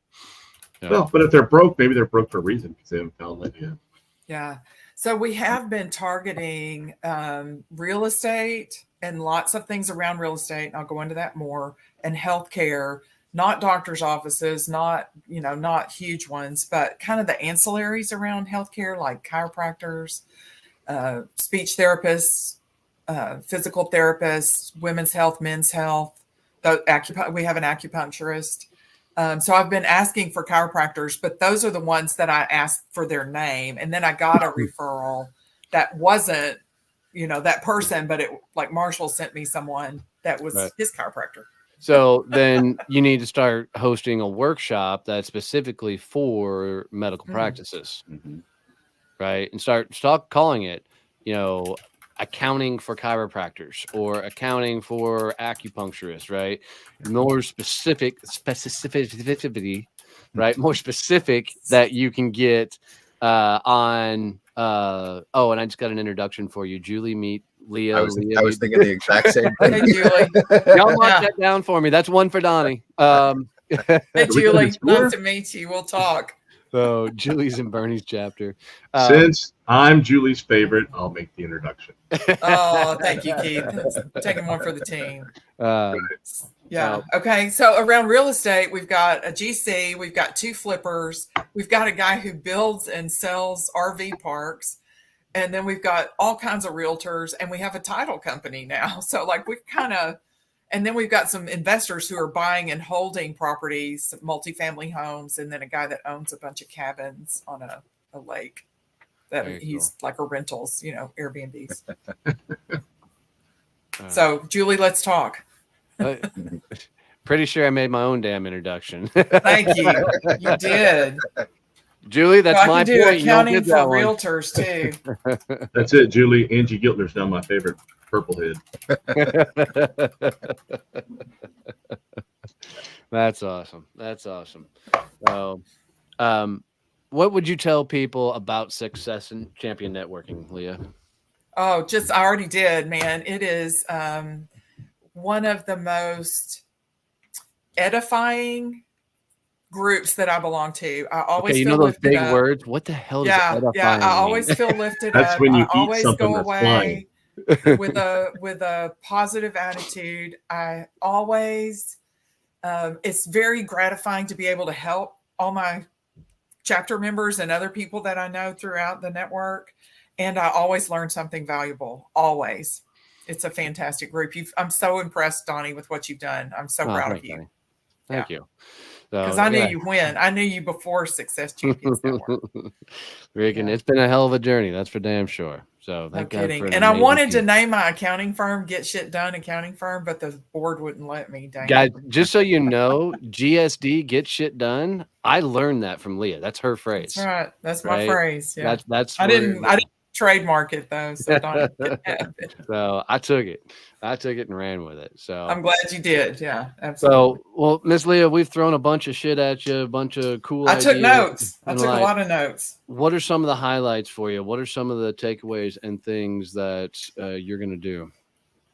Well, but if they're broke, maybe they're broke for a reason because they haven't found that yet. yeah. So we have been targeting real estate and lots of things around real estate. And I'll go into that more, and healthcare, not doctors' offices, not huge ones, but kind of the ancillaries around healthcare, like chiropractors, speech therapists, physical therapists, women's health, men's health. We have an acupuncturist. So I've been asking for chiropractors, but those are the ones that I asked for their name. And then I got a referral that wasn't, that person, but like Marshall sent me someone that was his chiropractor. So then you need to start hosting a workshop that's specifically for medical practices, right? And stop calling it, accounting for chiropractors or accounting for acupuncturists, right? More specificity, right? More specific that you can get on. And I just got an introduction for you, Julie. Meet Leah. I was thinking the exact same thing. Hey, Julie. Y'all mark that down for me. That's one for Donnie. Hey, Julie. Nice to meet you. We'll talk. So Julie's in Bernie's chapter. Since I'm Julie's favorite, I'll make the introduction. Oh, thank you, Keith. Taking one for the team. Yeah. Okay. So around real estate, we've got a GC, we've got 2 flippers, we've got a guy who builds and sells RV parks, and then we've got all kinds of realtors, and we have a title company now. So like and then we've got some investors who are buying and holding properties, multifamily homes, and then a guy that owns a bunch of cabins on a lake that he's like a rentals, Airbnbs. So Julie, let's talk. Pretty sure I made my own damn introduction. Thank you. You did. Julie, that's my do point. Accounting for realtors too. That's it, Julie. Angie Giltner's now my favorite purple head. That's awesome. So, what would you tell people about success in champion networking, Leah? Oh, I already did, man. It is one of the most edifying groups that I belong to. I always feel those lifted big up. words. What the hell does edifying I mean? always feel lifted That's up. when you I eat always something go that's away with a positive attitude. I always it's very gratifying to be able to help all my chapter members and other people that I know throughout the network. And I always learn something valuable. Always. It's a fantastic group. I'm so impressed, Donnie, with what you've done. I'm so proud of you. Thank you. Because I knew you when. I knew you before Success Champions Network. Regan, it's been a hell of a journey. That's for damn sure. So no kidding. And I wanted to name my accounting firm Get Shit Done Accounting Firm, but the board wouldn't let me. Dang. Guys, just so you know, GSD, Get Shit Done. I learned that from Leah. That's her phrase. That's right. That's my phrase. Yeah. That's I didn't trademark it though, so Donnie could have it. So I took it and ran with it. So I'm glad you did. Yeah, absolutely. So, well, Miss Leah, we've thrown a bunch of shit at you, a bunch of cool ideas. I took notes. I took a lot of notes. What are some of the highlights for you? What are some of the takeaways and things that you're going to do?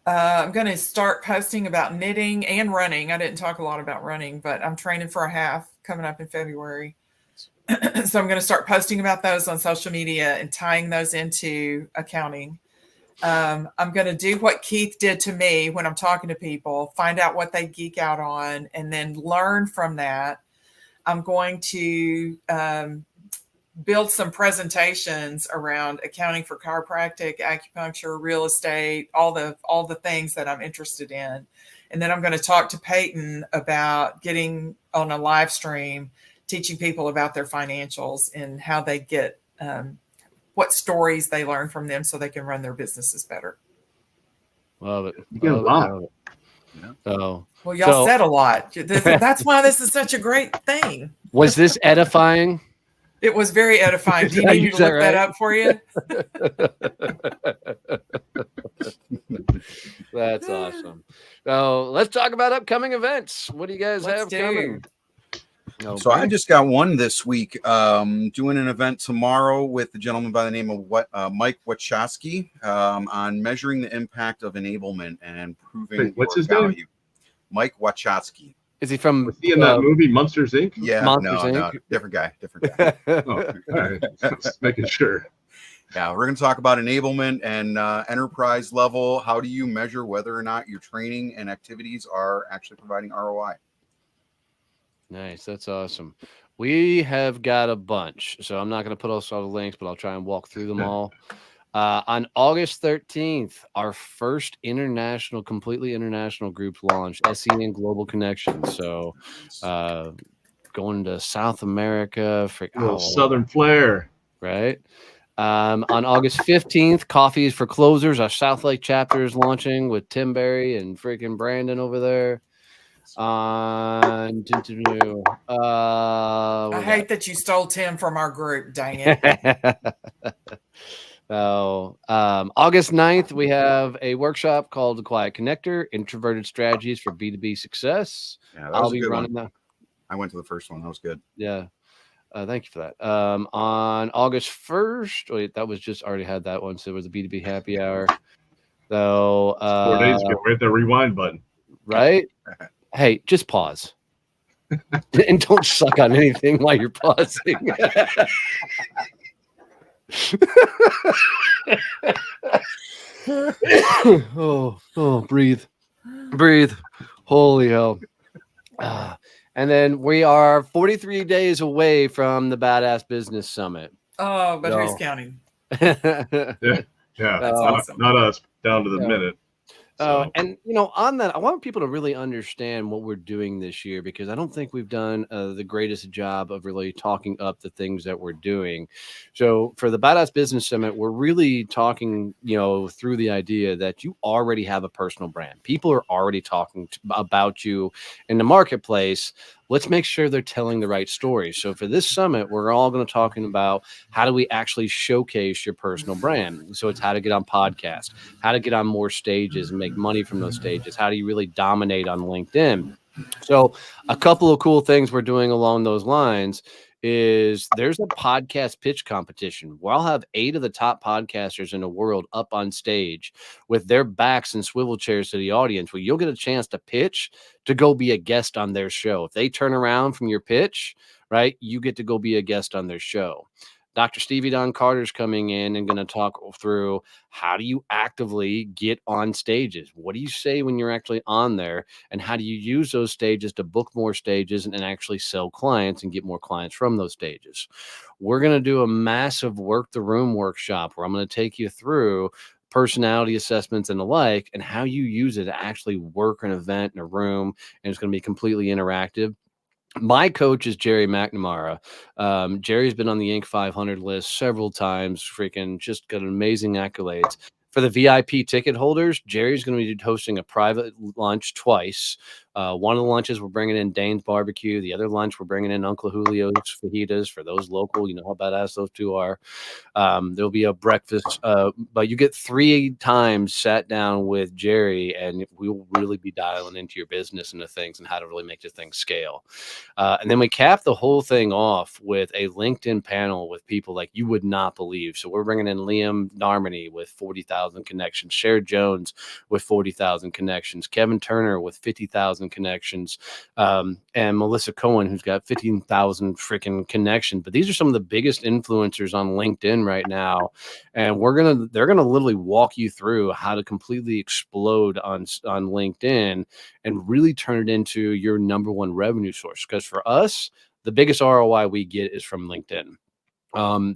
I'm going to start posting about knitting and running. I didn't talk a lot about running, but I'm training for a half coming up in February. So I'm going to start posting about those on social media and tying those into accounting. I'm going to do what Keith did to me when I'm talking to people, find out what they geek out on, and then learn from that. I'm going to build some presentations around accounting for chiropractic, acupuncture, real estate, all the things that I'm interested in. And then I'm going to talk to Peyton about getting on a live stream, teaching people about their financials and how they get what stories they learn from them so they can run their businesses better. Love it. You get a lot. Love it. Yeah. So, Well, y'all said a lot. That's why this is such a great thing. was this edifying? It was very edifying. Do you need me to look that up for you? That's awesome. So let's talk about upcoming events. What do you guys have coming? So I just got one this week. Doing an event tomorrow with a gentleman by the name of Mike Wachowski on measuring the impact of enablement and proving what's his value. name? Mike Wachowski. Is he from? Was he in that movie Monsters Inc? Yeah, Monsters no, Inc? different guy. Oh, all right. Just making sure. Yeah, we're going to talk about enablement and enterprise level. How do you measure whether or not your training and activities are actually providing ROI? Nice. That's awesome. We have got a bunch, so I'm not going to put all the links, but I'll try and walk through them all. On August 13th, our first completely international group launch, SEN Global Connections. So going to South America. Southern flair. Right. On August 15th, Coffees for Closers, our South Lake chapter is launching with Tim Berry and freaking Brandon over there. I hate that you stole Tim from our group. Dang it. So, August 9th, we have a workshop called The Quiet Connector, Introverted Strategies for B2B Success. Yeah, that was a good running one. that. I went to the first one. That was good. Yeah. Thank you for that. On August 1st, wait, that was just already had that one. So it was a B2B happy hour. So 4 days ago, we hit the rewind button. Right? Hey, just pause. And don't suck on anything while you're pausing. Breathe. Holy hell. And then we are 43 days away from the Badass Business Summit. Oh, but who's counting? Yeah, that's awesome. Not us, down to the minute. And on that, I want people to really understand what we're doing this year, because I don't think we've done the greatest job of really talking up the things that we're doing. So for the Badass Business Summit, we're really talking, through the idea that you already have a personal brand. People are already talking about you in the marketplace. Let's make sure they're telling the right stories. So for this summit, we're all going to talking about how do we actually showcase your personal brand. So it's how to get on podcasts, how to get on more stages and make money from those stages. How do you really dominate on LinkedIn? So a couple of cool things we're doing along those lines is there's a podcast pitch competition where I'll have 8 of the top podcasters in the world up on stage with their backs and swivel chairs to the audience, where you'll get a chance to pitch to go be a guest on their show. If they turn around from your pitch, right, you get to go be a guest on their show. Dr. Stevie Don Carter's coming in and going to talk through how do you actively get on stages? What do you say when you're actually on there? And how do you use those stages to book more stages and actually sell clients and get more clients from those stages? We're going to do a massive work the room workshop where I'm going to take you through personality assessments and the like, and how you use it to actually work an event in a room. And it's going to be completely interactive. My coach is Jerry McNamara. Jerry's been on the Inc. 500 list several times, freaking just got amazing accolades. For the VIP ticket holders, Jerry's going to be hosting a private lunch twice. One of the lunches we're bringing in Dane's Barbecue. The other lunch we're bringing in Uncle Julio's Fajitas for those local. You know how badass those two are. There'll be a breakfast, but you get 3 times sat down with Jerry, and we'll really be dialing into your business and the things and how to really make the thing scale. And then we cap the whole thing off with a LinkedIn panel with people like you would not believe. So we're bringing in Liam Narmany with 40,000 connections, Cher Jones with 40,000 connections, Kevin Turner with 50,000 connections, and Melissa Cohen, who's got 15,000 freaking connections. But these are some of the biggest influencers on LinkedIn right now, and they're gonna literally walk you through how to completely explode on LinkedIn and really turn it into your number one revenue source. Because for us, the biggest ROI we get is from LinkedIn.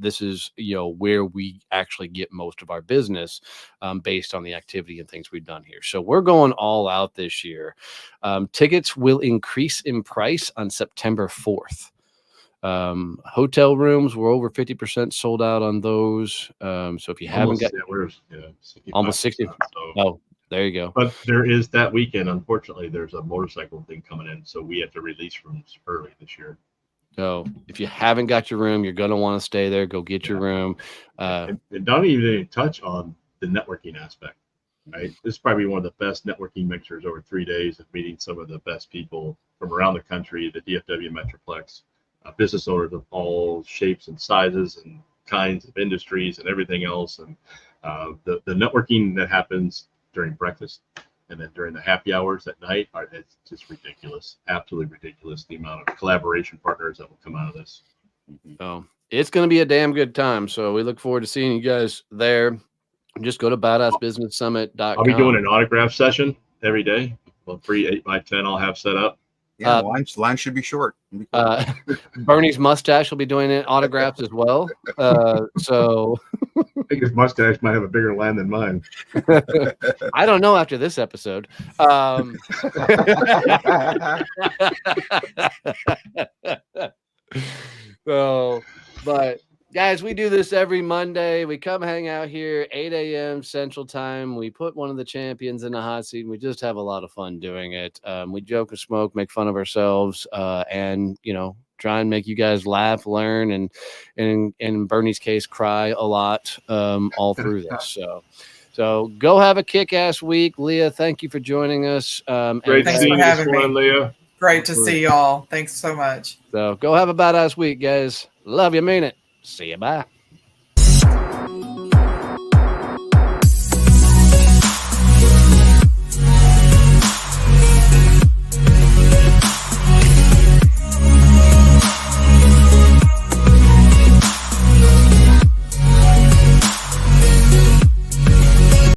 This is, where we actually get most of our business based on the activity and things we've done here. So we're going all out this year. Tickets will increase in price on September 4th. Hotel rooms, we're over 50% sold out on those. So if you haven't got almost 60, oh, there you go. But there is that weekend, unfortunately, there's a motorcycle thing coming in, so we have to release rooms early this year. So if you haven't got your room, you're going to want to stay there. Go get your room. And don't even touch on the networking aspect, right? This is probably one of the best networking mixers over 3 days of meeting some of the best people from around the country, the DFW Metroplex, business owners of all shapes and sizes and kinds of industries and everything else. And the networking that happens during breakfast and then during the happy hours at night, it's just ridiculous, absolutely ridiculous, the amount of collaboration partners that will come out of this. So it's going to be a damn good time. So we look forward to seeing you guys there. Just go to badassbusinesssummit.com. I'll be doing an autograph session every day. Well, free 8x10 I'll have set up. Yeah, line should be short. Bernie's mustache will be doing it autographs as well. So I think his mustache might have a bigger line than mine. I don't know after this episode. So, but guys, we do this every Monday. We come hang out here 8 a.m. Central Time. We put one of the champions in the hot seat. And we just have a lot of fun doing it. We joke and smoke, make fun of ourselves, and try and make you guys laugh, learn, and in Bernie's case, cry a lot all through this. So go have a kick-ass week. Leah, thank you for joining us. Great seeing you this morning, Leah. Great to see y'all. Thanks so much. So go have a badass week, guys. Love you, mean it. See you. Bye.